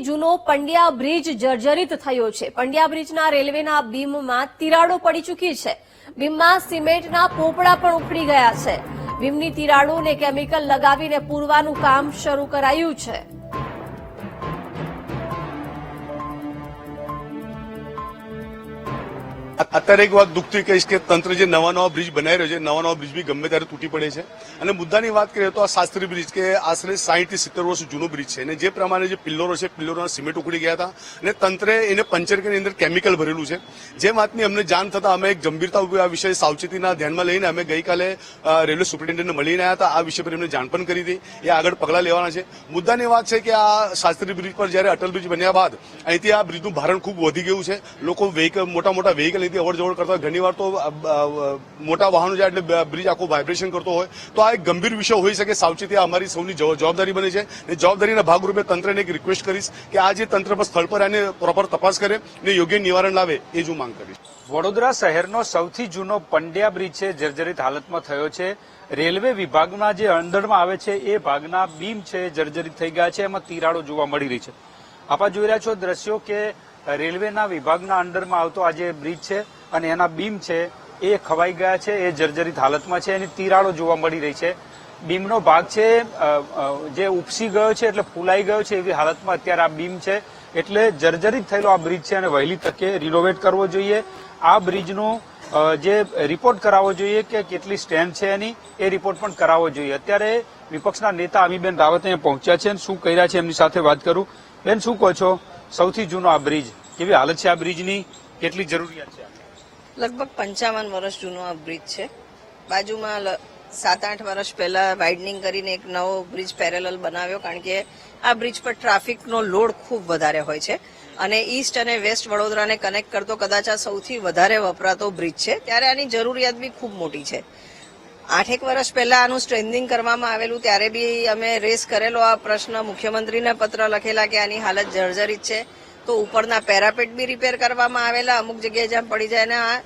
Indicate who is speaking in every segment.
Speaker 1: જૂનો પંડ્યા બ્રિજ જર્જરિત થયો છે। પંડ્યા બ્રિજના રેલવેના બીમમાં તિરાડો પડી ચૂકી છે। બીમમાં સિમેન્ટના પોપડા પણ ઉખડી ગયા છે। બીમની તિરાડોને કેમિકલ લગાવીને પૂરવાનું કામ શરૂ કરાયું છે।
Speaker 2: અત્યારે એક વાત દુઃખથી કહીશ કે તંત્ર જે નવા બ્રિજ બનાવી રહ્યો છે, નવા બ્રિજ બી ગમે ત્યારે તૂટી પડે છે। અને મુદ્દાની વાત કરીએ તો આ શાસ્ત્રી બ્રિજ કે આશરે 60 થી 70 વર્ષ જૂનો બ્રિજ છે અને જે પ્રમાણે જે પિલ્લરો છે, પિલ્લરોના સિમેન્ટ ઉખડી ગયા હતા અને તંત્રે એને પંચર કરીને અંદર કેમિકલ ભરેલું છે। જે વાતની અમને જાણ થતા અમે એક ગંભીરતા આ વિષય સાવચેતીના ધ્યાનમાં લઈને અમે ગઈકાલે રેલવે સુપ્રિન્ટેન્ડન્ટને મળીને આવ્યા હતા। આ વિષય પર એમને જાણ પણ કરી હતી, એ આગળ પગલાં લેવાના છે। મુદ્દાની વાત છે કે આ શાસ્ત્રી બ્રિજ પર જયારે અટલ બ્રિજ બન્યા બાદ અહીંથી આ બ્રિજનું ભારણ ખૂબ વધી ગયું છે। લોકો મોટા વેહિકલ અવર જવર કરતા ઘણી વાર તો મોટા વાહનો જાય એટલે બ્રિજ આખો વાઇબ્રેશન કરતો હોય તો આ એક ગંભીર વિષય હોઈ શકે। સાવચેતી અમારી સૌની જવાબદારી બને છે અને જવાબદારીના ભાગરૂપે તંત્રને એક રિક્વેસ્ટ કરીશ કે આ જે તંત્ર પર સ્થળ પર આને પ્રોપર તપાસ કરે ને યોગ્ય નિવારણ લાવે એ જ હું માંગ કરીશ।
Speaker 3: વડોદરા શહેરનો સૌથી જૂનો પંડ્યા બ્રિજ છે જર્જરિત હાલતમાં થયો છે। રેલવે વિભાગના જે અંદરમાં આવે છે એ ભાગના બીમ છે જર્જરિત થઈ ગયા છે, એમાં તિરાડો જોવા મળી રહી છે। આપ જોઈ રહ્યા છો દ્રશ્યો કે રેલવેના વિભાગના અંડરમાં આવતો આ જે બ્રિજ છે અને એના બીમ છે એ ખવાઈ ગયા છે, એ જર્જરિત હાલતમાં છે, એની તિરાડો જોવા મળી રહી છે। બીમનો ભાગ છે જે ઉપસી ગયો છે એટલે ફૂલાઈ ગયો છે એવી હાલતમાં અત્યારે આ બીમ છે। એટલે જર્જરિત થયેલો આ બ્રિજ છે અને વહેલી તકે રિનોવેટ કરવો જોઈએ। આ બ્રિજનો જે રિપોર્ટ કરાવવો જોઈએ કે કેટલી સ્ટ્રેન્થ છે એની, એ રિપોર્ટ પણ કરાવવો જોઈએ। અત્યારે વિપક્ષના નેતા અમીબેન રાવત અહીંયા પહોંચ્યા છે અને શું કહી રહ્યા છે એમની સાથે વાત કરું। બેન, શું કહો છો? સૌથી જૂનો આ બ્રિજ, કેવી હાલત છે આ બ્રિજની, કેટલી જરૂરિયાત છે?
Speaker 4: લગભગ 55 વર્ષ જૂનો આ બ્રિજ છે। બાજુમાં 7-8 વર્ષ પહેલા વાઇડનિંગ કરીને એક નવો બ્રિજ પેરેલલ બનાવ્યો, કારણ કે આ બ્રિજ પર ટ્રાફિકનો લોડ ખૂબ વધારે હોય છે અને ઈસ્ટ અને વેસ્ટ વડોદરાને કનેક્ટ કરતો કદાચ આ સૌથી વધારે વપરાતો બ્રિજ છે, ત્યારે આની જરૂરિયાત બી ખૂબ મોટી છે। 8-1 વર્ષ પહેલા આનું સ્ટ્રેન્થનિંગ કરવામાં આવેલું, ત્યારે બી અમે રેસ કરેલો આ પ્રશ્ન, મુખ્યમંત્રીને પત્ર લખેલા કે આની હાલત જર્જરિત છે। તો ઉપરના પેરાપેટ બી રિપેર કરવામાં આવેલા, અમુક જગ્યાએ જ્યાં પડી જાય ને આ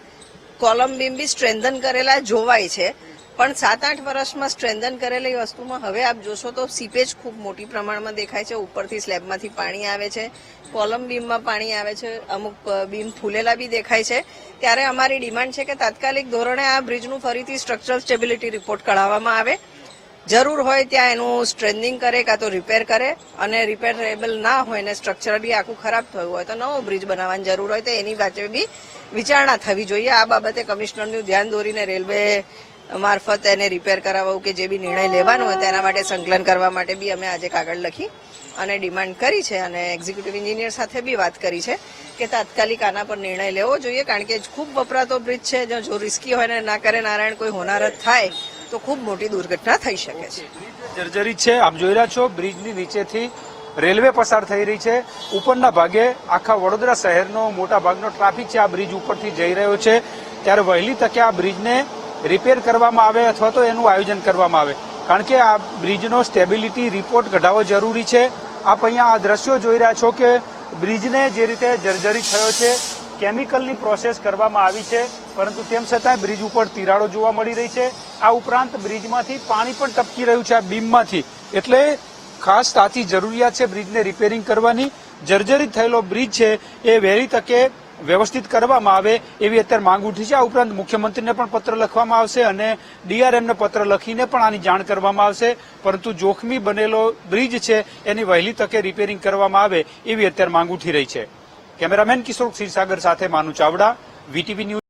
Speaker 4: કોલમ બીમ બી સ્ટ્રેન્થન કરેલા જોવાય છે। પણ 7-8 વર્ષમાં સ્ટ્રેન્થન કરેલી વસ્તુમાં હવે આપ જોશો તો સીપેજ ખૂબ મોટી પ્રમાણમાં દેખાય છે। ઉપરથી સ્લેબમાંથી પાણી આવે છે, કોલમ બીમમાં પાણી આવે છે, અમુક બીમ ફૂલેલા બી દેખાય છે। ત્યારે અમારી ડિમાન્ડ છે કે તાત્કાલિક ધોરણે આ બ્રિજનું ફરીથી સ્ટ્રક્ચરલ સ્ટેબિલિટી રિપોર્ટ કઢાવવામાં આવે। જરૂર હોય ત્યાં એનું સ્ટ્રેન્થનિંગ કરે કાં તો રિપેર કરે, અને રિપેરેબલ ના હોય ને સ્ટ્રક્ચરલી આખું ખરાબ થયું હોય તો નવો બ્રિજ બનાવવાની જરૂર હોય તો એની વાતે બી વિચારણા થવી જોઈએ। આ બાબતે કમિશનરનું ધ્યાન દોરીને રેલવે મારફત એને રિપેર કરાવવું કે જે બી નિર્ણય લેવાનો હોય તેના માટે સંકલન કરવા માટે બી અમે આજે કાગળ લખી અને ડિમાન્ડ કરી છે અને એક્ઝિક્યુટિવ એન્જિનિયર સાથે બી વાત કરી છે કે તાત્કાલિક આના પર નિર્ણય લેવો જોઈએ, કારણ કે ખૂબ વપરાતો બ્રિજ છે। જો રિસ્કી હોય ને ના કરે નારાયણ કોઈ હોનારત થાય તો ખૂબ મોટી દુર્ઘટના થઈ શકે છે।
Speaker 3: જર્જરિત છે, આપ જોઈ રહ્યા છો બ્રિજની નીચેથી રેલવે પસાર થઈ રહી છે। ઉપરના ભાગે આખા વડોદરા શહેરનો મોટા ભાગનો ટ્રાફિક છે આ બ્રિજ ઉપરથી જઈ રહ્યો છે, ત્યારે વહેલી તકે આ બ્રિજને રિપેર કરવામાં આવે અથવા તો એનું આયોજન કરવામાં આવે, કારણ કે આ બ્રિજનો સ્ટેબિલિટી રિપોર્ટ કઢાવવો જરૂરી છે। આપ અહીંયા આ દ્રશ્યો જોઈ રહ્યા છો કે બ્રિજને જે રીતે જર્જરિત થયો છે, કેમિકલની પ્રોસેસ કરવામાં આવી છે, પરંતુ તેમ છતાં બ્રિજ ઉપર તિરાડો જોવા મળી રહી છે। આ ઉપરાંત બ્રિજમાંથી પાણી પણ ટપકી રહ્યું છે આ બીમમાંથી, એટલે ખાસ તાતી જરૂરિયાત છે બ્રિજને રિપેરિંગ કરવાની। જર્જરિત થયેલો બ્રિજ છે એ વહેલી તકે વ્યવસ્થિત કરવામાં આવે એવી અત્યારે માંગ ઉઠી છે। આ ઉપરાંત મુખ્યમંત્રીને પણ પત્ર લખવામાં આવશે અને ડીઆરએમને પત્ર લખીને પણ આની જાણ કરવામાં આવશે, પરંતુ જોખમી બનેલો બ્રિજ છે એની વહેલી તકે રિપેરિંગ કરવામાં આવે એવી અત્યારે માંગ ઉઠી રહી છે। કેમેરામેન કિશોર ક્ષીરસાગર સાથે માનુ ચાવડા, વીટીવી ન્યૂઝ।